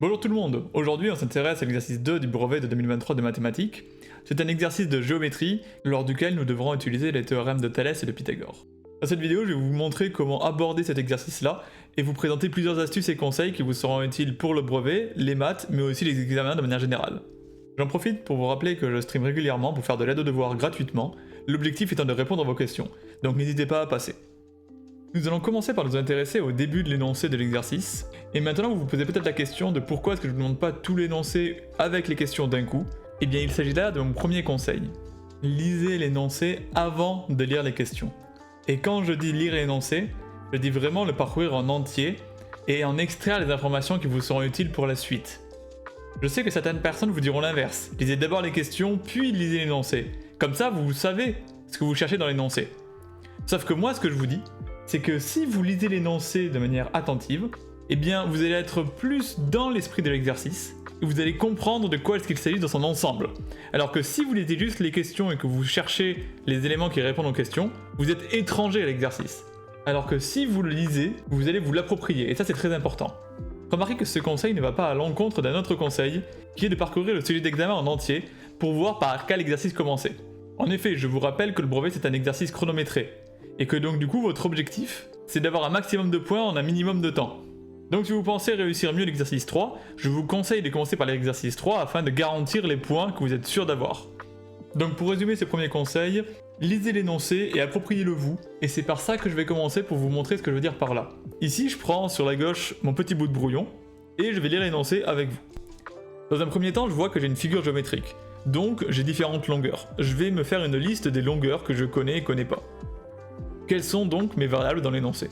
Bonjour tout le monde, aujourd'hui on s'intéresse à l'exercice 2 du brevet de 2023 de mathématiques. C'est un exercice de géométrie lors duquel nous devrons utiliser les théorèmes de Thalès et de Pythagore. Dans cette vidéo, je vais vous montrer comment aborder cet exercice-là et vous présenter plusieurs astuces et conseils qui vous seront utiles pour le brevet, les maths, mais aussi les examens de manière générale. J'en profite pour vous rappeler que je stream régulièrement pour faire de l'aide aux devoirs gratuitement, l'objectif étant de répondre à vos questions, donc n'hésitez pas à passer. Nous allons commencer par nous intéresser au début de l'énoncé de l'exercice, et maintenant vous vous posez peut-être la question de pourquoi est-ce que je ne vous demande pas tout l'énoncé avec les questions d'un coup. Eh bien il s'agit là de mon premier conseil. Lisez l'énoncé avant de lire les questions. Et quand je dis lire l'énoncé, je dis vraiment le parcourir en entier et en extraire les informations qui vous seront utiles pour la suite. Je sais que certaines personnes vous diront l'inverse, lisez d'abord les questions puis lisez l'énoncé. Comme ça vous savez ce que vous cherchez dans l'énoncé. Sauf que moi ce que je vous dis, c'est que si vous lisez l'énoncé de manière attentive, eh bien vous allez être plus dans l'esprit de l'exercice, et vous allez comprendre de quoi est-ce qu'il s'agit dans son ensemble. Alors que si vous lisez juste les questions et que vous cherchez les éléments qui répondent aux questions, vous êtes étranger à l'exercice. Alors que si vous le lisez, vous allez vous l'approprier, et ça c'est très important. Remarquez que ce conseil ne va pas à l'encontre d'un autre conseil, qui est de parcourir le sujet d'examen en entier, pour voir par quel exercice commencer. En effet, je vous rappelle que le brevet c'est un exercice chronométré, et que donc du coup votre objectif, c'est d'avoir un maximum de points en un minimum de temps. Donc si vous pensez réussir mieux l'exercice 3, je vous conseille de commencer par l'exercice 3 afin de garantir les points que vous êtes sûr d'avoir. Donc pour résumer ce premier conseil, lisez l'énoncé et appropriez-le vous, et c'est par ça que je vais commencer pour vous montrer ce que je veux dire par là. Ici je prends sur la gauche mon petit bout de brouillon, et je vais lire l'énoncé avec vous. Dans un premier temps je vois que j'ai une figure géométrique, donc j'ai différentes longueurs. Je vais me faire une liste des longueurs que je connais et connais pas. Quelles sont donc mes variables dans l'énoncé?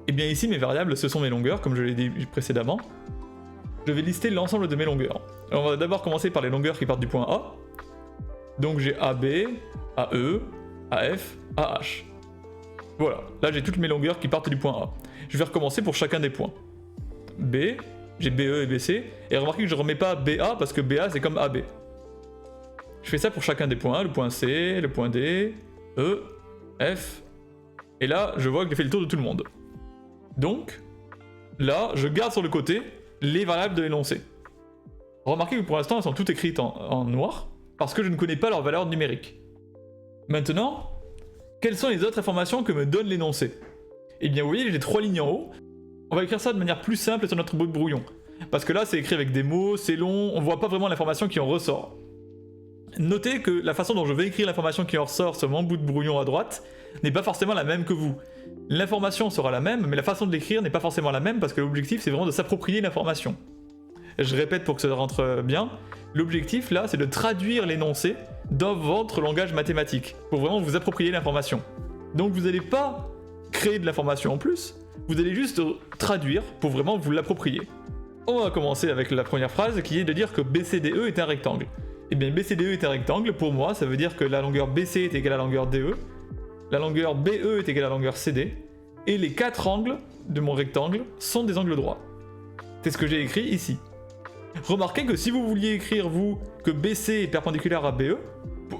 Et bien ici mes variables ce sont mes longueurs comme je l'ai dit précédemment. Je vais lister l'ensemble de mes longueurs. Alors, on va d'abord commencer par les longueurs qui partent du point A. Donc j'ai AB, AE, AF, AH. Voilà, là j'ai toutes mes longueurs qui partent du point A. Je vais recommencer pour chacun des points. B, j'ai BE et BC, et remarquez que je ne remets pas BA parce que BA c'est comme AB. Je fais ça pour chacun des points, le point C, le point D, E, F, et là je vois que j'ai fait le tour de tout le monde. Donc, là je garde sur le côté les variables de l'énoncé. Remarquez que pour l'instant elles sont toutes écrites en noir, parce que je ne connais pas leur valeur numérique. Maintenant, quelles sont les autres informations que me donne l'énoncé? Eh bien vous voyez j'ai 3 lignes en haut, on va écrire ça de manière plus simple sur notre bout de brouillon. Parce que là c'est écrit avec des mots, c'est long, on voit pas vraiment l'information qui en ressort. Notez que la façon dont je vais écrire l'information qui en ressort sur mon bout de brouillon à droite n'est pas forcément la même que vous. L'information sera la même, mais la façon de l'écrire n'est pas forcément la même parce que l'objectif c'est vraiment de s'approprier l'information. Je répète pour que ça rentre bien, l'objectif là c'est de traduire l'énoncé dans votre langage mathématique, pour vraiment vous approprier l'information. Donc vous n'allez pas créer de l'information en plus, vous allez juste traduire pour vraiment vous l'approprier. On va commencer avec la première phrase qui est de dire que BCDE est un rectangle. Et bien BCDE est un rectangle, pour moi ça veut dire que la longueur BC est égale à la longueur DE, la longueur BE est égale à la longueur CD, et les 4 angles de mon rectangle sont des angles droits. C'est ce que j'ai écrit ici. Remarquez que si vous vouliez écrire vous que BC est perpendiculaire à BE,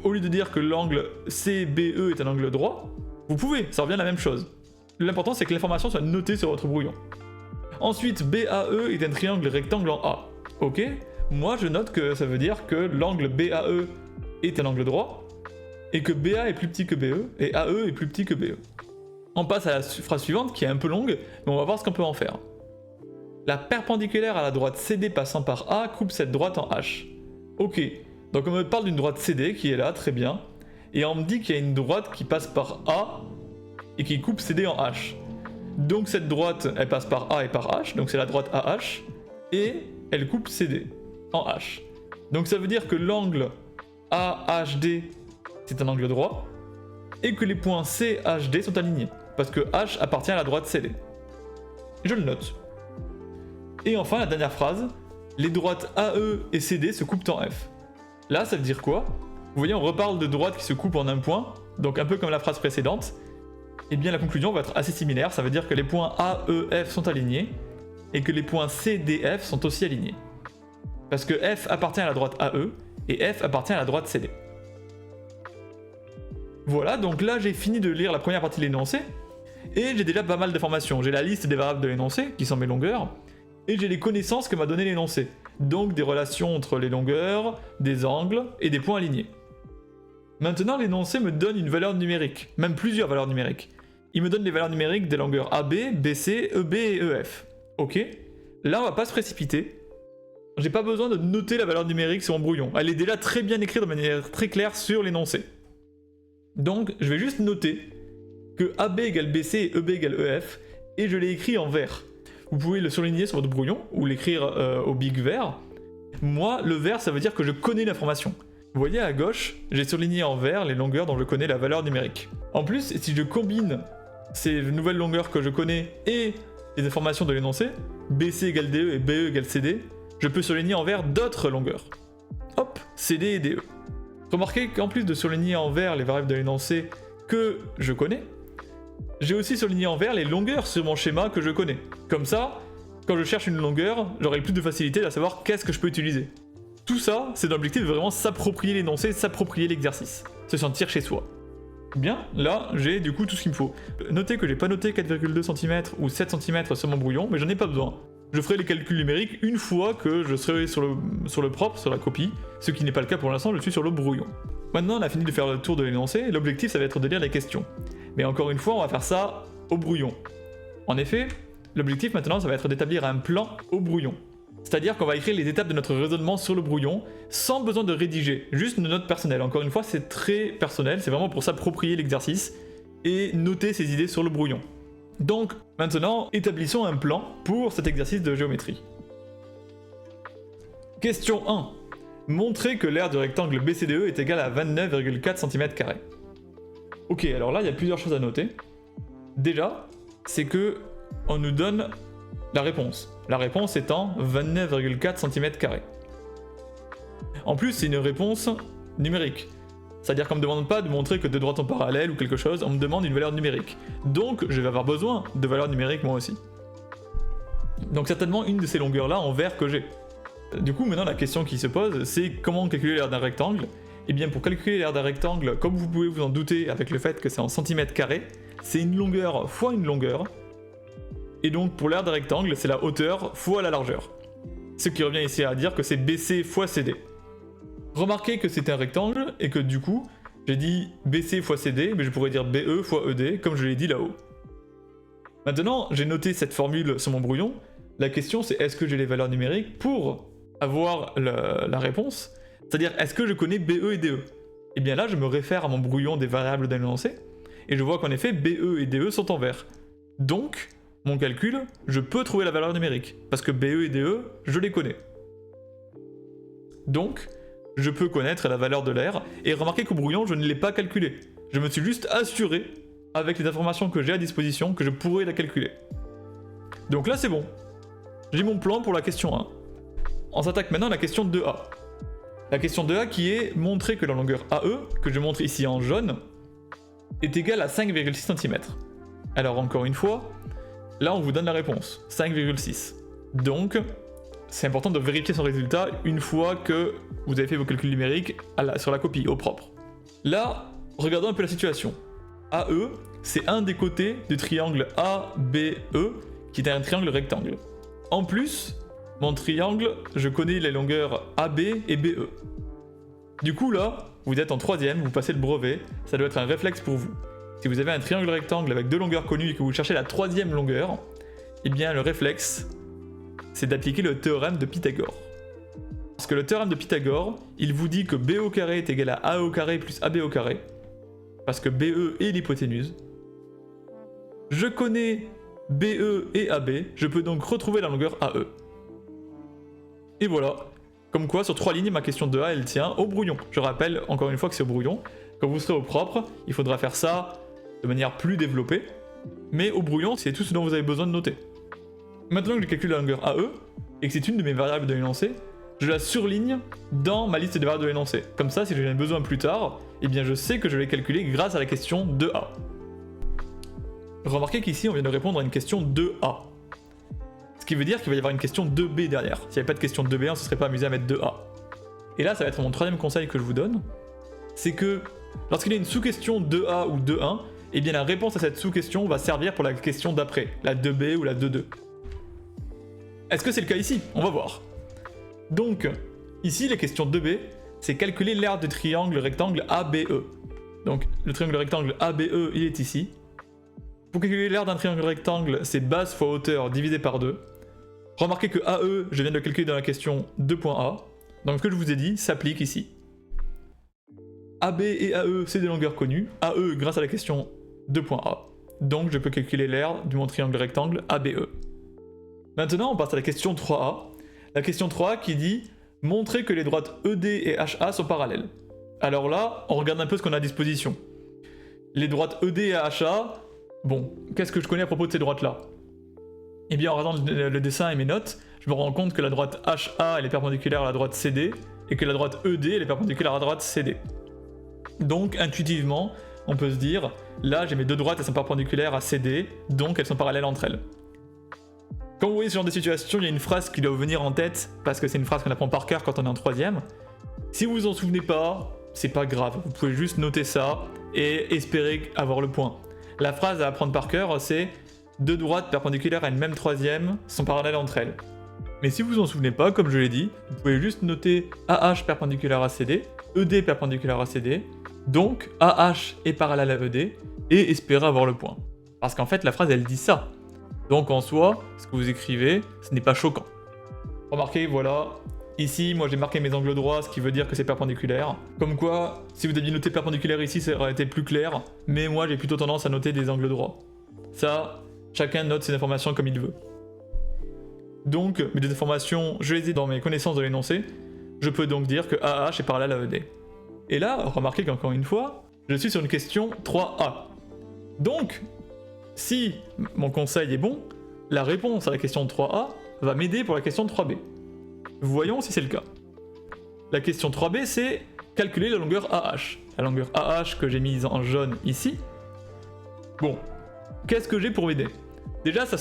au lieu de dire que l'angle CBE est un angle droit, vous pouvez, ça revient à la même chose. L'important c'est que l'information soit notée sur votre brouillon. Ensuite BAE est un triangle rectangle en A. Ok, moi je note que ça veut dire que l'angle BAE est un angle droit, et que BA est plus petit que BE, et AE est plus petit que BE. On passe à la phrase suivante qui est un peu longue, mais on va voir ce qu'on peut en faire. La perpendiculaire à la droite CD passant par A coupe cette droite en H. Ok, donc on me parle d'une droite CD qui est là, très bien, et on me dit qu'il y a une droite qui passe par A et qui coupe CD en H. Donc cette droite, elle passe par A et par H, donc c'est la droite AH, et elle coupe CD en H. Donc ça veut dire que l'angle AHD c'est un angle droit, et que les points CHD sont alignés, parce que H appartient à la droite CD. Je le note. Et enfin la dernière phrase, les droites AE et CD se coupent en F. Là ça veut dire quoi? Vous voyez on reparle de droites qui se coupent en un point, donc un peu comme la phrase précédente, et bien la conclusion va être assez similaire, ça veut dire que les points AEF sont alignés, et que les points CDF sont aussi alignés. Parce que F appartient à la droite AE, et F appartient à la droite CD. Voilà, donc là j'ai fini de lire la première partie de l'énoncé, et j'ai déjà pas mal d'informations. J'ai la liste des variables de l'énoncé, qui sont mes longueurs, et j'ai les connaissances que m'a donné l'énoncé, donc des relations entre les longueurs, des angles et des points alignés. Maintenant, l'énoncé me donne une valeur numérique, même plusieurs valeurs numériques. Il me donne les valeurs numériques des longueurs AB, BC, EB et EF. Ok, là on va pas se précipiter. J'ai pas besoin de noter la valeur numérique sur mon brouillon. Elle est déjà très bien écrite de manière très claire sur l'énoncé. Donc je vais juste noter que AB égale BC et EB égale EF, et je l'ai écrit en vert. Vous pouvez le surligner sur votre brouillon, ou l'écrire au big vert. Moi, le vert, ça veut dire que je connais l'information. Vous voyez à gauche, j'ai surligné en vert les longueurs dont je connais la valeur numérique. En plus, si je combine ces nouvelles longueurs que je connais et les informations de l'énoncé, BC égale DE et BE égale CD, je peux surligner en vert d'autres longueurs. Hop, CD et DE. Remarquez qu'en plus de surligner en vert les variables de l'énoncé que je connais, j'ai aussi surligné en vert les longueurs sur mon schéma que je connais. Comme ça, quand je cherche une longueur, j'aurai plus de facilité à savoir qu'est-ce que je peux utiliser. Tout ça, c'est dans l'objectif de vraiment s'approprier l'énoncé, s'approprier l'exercice, se sentir chez soi. Bien, là, j'ai du coup tout ce qu'il me faut. Notez que j'ai pas noté 4,2 cm ou 7 cm sur mon brouillon, mais j'en ai pas besoin. Je ferai les calculs numériques une fois que je serai sur le propre, sur la copie, ce qui n'est pas le cas pour l'instant, je suis sur le brouillon. Maintenant, on a fini de faire le tour de l'énoncé, l'objectif ça va être de lire les questions. Mais encore une fois, on va faire ça au brouillon. En effet, l'objectif maintenant, ça va être d'établir un plan au brouillon. C'est-à-dire qu'on va écrire les étapes de notre raisonnement sur le brouillon, sans besoin de rédiger, juste une note personnelle. Encore une fois, c'est très personnel, c'est vraiment pour s'approprier l'exercice et noter ses idées sur le brouillon. Donc, maintenant, établissons un plan pour cet exercice de géométrie. Question 1. Montrez que l'aire du rectangle BCDE est égal à 29,4 cm². Ok, alors là, il y a plusieurs choses à noter. Déjà, c'est que on nous donne la réponse. La réponse étant 29,4 cm². En plus, c'est une réponse numérique. C'est-à-dire qu'on ne me demande pas de montrer que deux droites sont parallèles ou quelque chose, on me demande une valeur numérique. Donc, je vais avoir besoin de valeurs numériques moi aussi. Donc certainement une de ces longueurs-là en vert que j'ai. Du coup, maintenant la question qui se pose, c'est comment calculer l'aire d'un rectangle. Et bien pour calculer l'aire d'un rectangle, comme vous pouvez vous en douter avec le fait que c'est en centimètres carrés, c'est une longueur fois une longueur. Et donc pour l'aire d'un rectangle, c'est la hauteur fois la largeur. Ce qui revient ici à dire que c'est BC fois CD. Remarquez que c'est un rectangle et que du coup, j'ai dit BC fois CD, mais je pourrais dire BE fois ED, comme je l'ai dit là-haut. Maintenant, j'ai noté cette formule sur mon brouillon. La question c'est est-ce que j'ai les valeurs numériques pour avoir la réponse? C'est-à-dire est-ce que je connais BE et DE? Et bien là, je me réfère à mon brouillon des variables d'un énoncé, et je vois qu'en effet, BE et DE sont en vert. Donc, mon calcul, je peux trouver la valeur numérique, parce que BE et DE, je les connais. Donc, je peux connaître la valeur de l'aire, et remarquez qu'au brouillon, je ne l'ai pas calculé. Je me suis juste assuré, avec les informations que j'ai à disposition, que je pourrais la calculer. Donc là, c'est bon. J'ai mon plan pour la question 1. On s'attaque maintenant à la question 2A. La question 2A qui est montrer que la longueur AE, que je montre ici en jaune, est égale à 5,6 cm. Alors encore une fois, là on vous donne la réponse, 5,6. Donc, c'est important de vérifier son résultat une fois que vous avez fait vos calculs numériques sur la copie, au propre. Là, regardons un peu la situation. AE, c'est un des côtés du triangle ABE, qui est un triangle rectangle. En plus, mon triangle, je connais les longueurs AB et BE. Du coup là, vous êtes en 3ème, vous passez le brevet, ça doit être un réflexe pour vous. Si vous avez un triangle rectangle avec deux longueurs connues et que vous cherchez la 3ème longueur, eh bien le réflexe, c'est d'appliquer le théorème de Pythagore. Parce que le théorème de Pythagore, il vous dit que BE au carré est égal à AE au carré plus AB au carré, parce que BE est l'hypoténuse. Je connais BE et AB, je peux donc retrouver la longueur AE. Et voilà, comme quoi sur 3 lignes, ma question 2A elle tient au brouillon. Je rappelle encore une fois que c'est au brouillon. Quand vous serez au propre, il faudra faire ça de manière plus développée. Mais au brouillon, c'est tout ce dont vous avez besoin de noter. Maintenant que j'ai calculé la longueur AE, et que c'est une de mes variables de l'énoncé, je la surligne dans ma liste des variables de l'énoncé. Comme ça, si j'en ai besoin plus tard, eh bien je sais que je vais calculer grâce à la question 2A. Remarquez qu'ici, on vient de répondre à une question 2A. Ce qui veut dire qu'il va y avoir une question 2B derrière. S'il n'y avait pas de question 2B, on ne se serait pas amusé à mettre 2A. Et là, ça va être mon 3ème conseil que je vous donne. C'est que lorsqu'il y a une sous-question 2A ou 2.1, eh bien la réponse à cette sous-question va servir pour la question d'après, la 2B ou la 2.2. Est-ce que c'est le cas ici? On va voir. Donc, ici, la question 2b, c'est calculer l'aire du triangle rectangle ABE. Donc, le triangle rectangle ABE, il est ici. Pour calculer l'aire d'un triangle rectangle, c'est base fois hauteur divisé par 2. Remarquez que AE, je viens de le calculer dans la question 2.a. Donc, ce que je vous ai dit s'applique ici. AB et AE, c'est des longueurs connues. AE grâce à la question 2.a. Donc, je peux calculer l'aire de mon triangle rectangle ABE. Maintenant, on passe à la question 3a. La question 3a qui dit « Montrer que les droites ED et HA sont parallèles ». Alors là, on regarde un peu ce qu'on a à disposition. Les droites ED et HA, bon, qu'est-ce que je connais à propos de ces droites-là? Eh bien, en regardant le dessin et mes notes, je me rends compte que la droite HA, elle est perpendiculaire à la droite CD, et que la droite ED, elle est perpendiculaire à la droite CD. Donc, intuitivement, on peut se dire, là, j'ai mes deux droites, elles sont perpendiculaires à CD, donc elles sont parallèles entre elles. Quand vous voyez ce genre de situation, il y a une phrase qui doit vous venir en tête, parce que c'est une phrase qu'on apprend par cœur quand on est en 3ème. Si vous vous en souvenez pas, c'est pas grave, vous pouvez juste noter ça et espérer avoir le point. La phrase à apprendre par cœur, c'est « Deux droites perpendiculaires à une même 3ème sont parallèles entre elles ». Mais si vous vous en souvenez pas, comme je l'ai dit, vous pouvez juste noter AH perpendiculaire à CD, ED perpendiculaire à CD, donc AH est parallèle à ED, et espérer avoir le point. Parce qu'en fait, la phrase, elle dit ça. Donc en soi, ce que vous écrivez, ce n'est pas choquant. Remarquez, voilà, ici, moi j'ai marqué mes angles droits, ce qui veut dire que c'est perpendiculaire. Comme quoi, si vous aviez noté perpendiculaire ici, ça aurait été plus clair, mais moi j'ai plutôt tendance à noter des angles droits. Ça, chacun note ses informations comme il veut. Donc, mes deux informations, je les ai dans mes connaissances de l'énoncé, je peux donc dire que AH est parallèle à ED. Et là, remarquez qu'encore une fois, je suis sur une question 3A. Donc, si mon conseil est bon, la réponse à la question 3A va m'aider pour la question 3B. Voyons si c'est le cas. La question 3B, c'est calculer la longueur AH. La longueur AH que j'ai mise en jaune ici. Bon, qu'est-ce que j'ai pour m'aider? Déjà, ça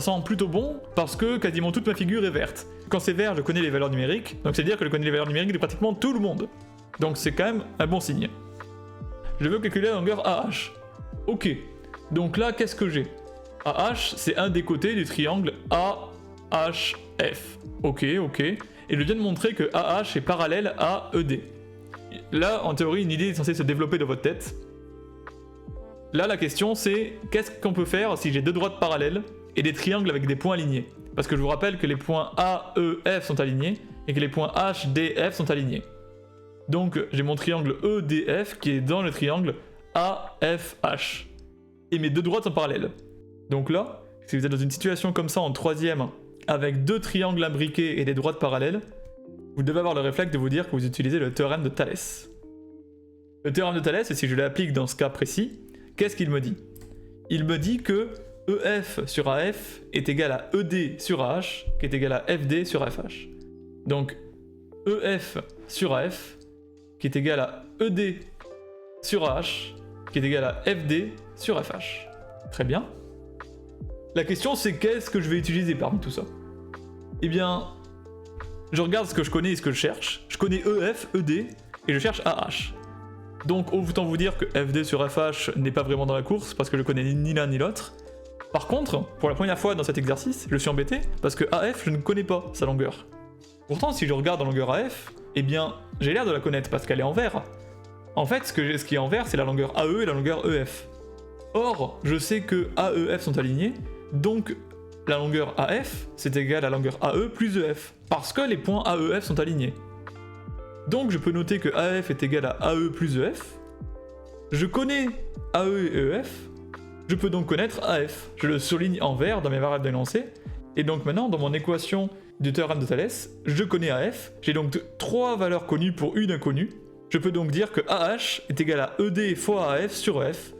sent plutôt bon parce que quasiment toute ma figure est verte. Quand c'est vert, je connais les valeurs numériques, donc c'est dire que je connais les valeurs numériques de pratiquement tout le monde. Donc c'est quand même un bon signe. Je veux calculer la longueur AH. Ok. Donc là, qu'est-ce que j'ai? AH, c'est un des côtés du triangle AHF. Ok, ok. Et je viens de montrer que AH est parallèle à ED. Là, en théorie, une idée est censée se développer dans votre tête. Là, la question, c'est qu'est-ce qu'on peut faire si j'ai deux droites parallèles et des triangles avec des points alignés? Parce que je vous rappelle que les points AEF sont alignés et que les points HDF sont alignés. Donc, j'ai mon triangle EDF qui est dans le triangle AFH. Et mes deux droites sont parallèles. Donc là, si vous êtes dans une situation comme ça en 3ème, avec deux triangles imbriqués et des droites parallèles, vous devez avoir le réflexe de vous dire que vous utilisez le théorème de Thalès. Le théorème de Thalès, si je l'applique dans ce cas précis, qu'est-ce qu'il me dit? Il me dit que EF sur AF est égal à ED sur AH, qui est égal à FD sur FH. Donc, EF sur AF, qui est égal à ED sur AH, qui est égal à FD sur FH. Très bien. La question c'est qu'est-ce que je vais utiliser parmi tout ça? Eh bien, je regarde ce que je connais et ce que je cherche. Je connais EF, ED, et je cherche AH. Donc autant vous dire que FD sur FH n'est pas vraiment dans la course, parce que je connais ni l'un ni l'autre. Par contre, pour la première fois dans cet exercice, je suis embêté, parce que AF, je ne connais pas sa longueur. Pourtant, si je regarde la longueur AF, eh bien, j'ai l'air de la connaître, parce qu'elle est en vert. En fait, ce qui est en vert, c'est la longueur AE et la longueur EF. Or, je sais que A et F sont alignés, donc la longueur AF, c'est égal à la longueur AE plus EF, parce que les points A et F sont alignés. Donc je peux noter que AF est égal à AE plus EF, je connais AE et EF, je peux donc connaître AF. Je le surligne en vert dans mes variables d'énoncé, et donc maintenant, dans mon équation du théorème de Thalès, je connais AF, j'ai donc 3 valeurs connues pour une inconnue, je peux donc dire que AH est égal à ED fois AF sur EF,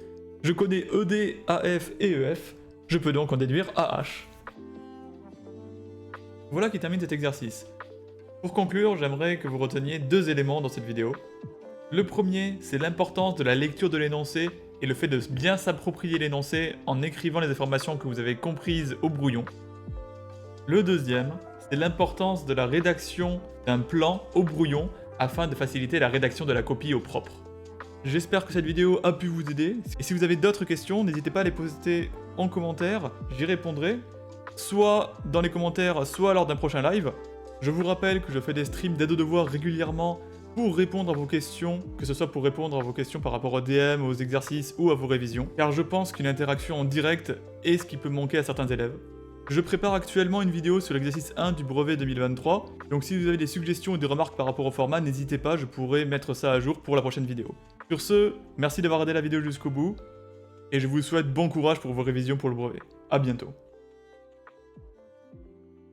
je connais ED, AF et EF, je peux donc en déduire AH. Voilà qui termine cet exercice. Pour conclure, j'aimerais que vous reteniez 2 éléments dans cette vidéo. Le premier, c'est l'importance de la lecture de l'énoncé et le fait de bien s'approprier l'énoncé en écrivant les informations que vous avez comprises au brouillon. Le deuxième, c'est l'importance de la rédaction d'un plan au brouillon afin de faciliter la rédaction de la copie au propre. J'espère que cette vidéo a pu vous aider, et si vous avez d'autres questions, n'hésitez pas à les poster en commentaire, j'y répondrai. soit dans les commentaires, soit lors d'un prochain live. Je vous rappelle que je fais des streams d'aide aux devoirs régulièrement pour répondre à vos questions, que ce soit pour répondre à vos questions par rapport aux DM, aux exercices ou à vos révisions, car je pense qu'une interaction en direct est ce qui peut manquer à certains élèves. Je prépare actuellement une vidéo sur l'exercice 1 du brevet 2023, donc si vous avez des suggestions ou des remarques par rapport au format, n'hésitez pas, je pourrai mettre ça à jour pour la prochaine vidéo. Sur ce, merci d'avoir regardé la vidéo jusqu'au bout, et je vous souhaite bon courage pour vos révisions pour le brevet. A bientôt.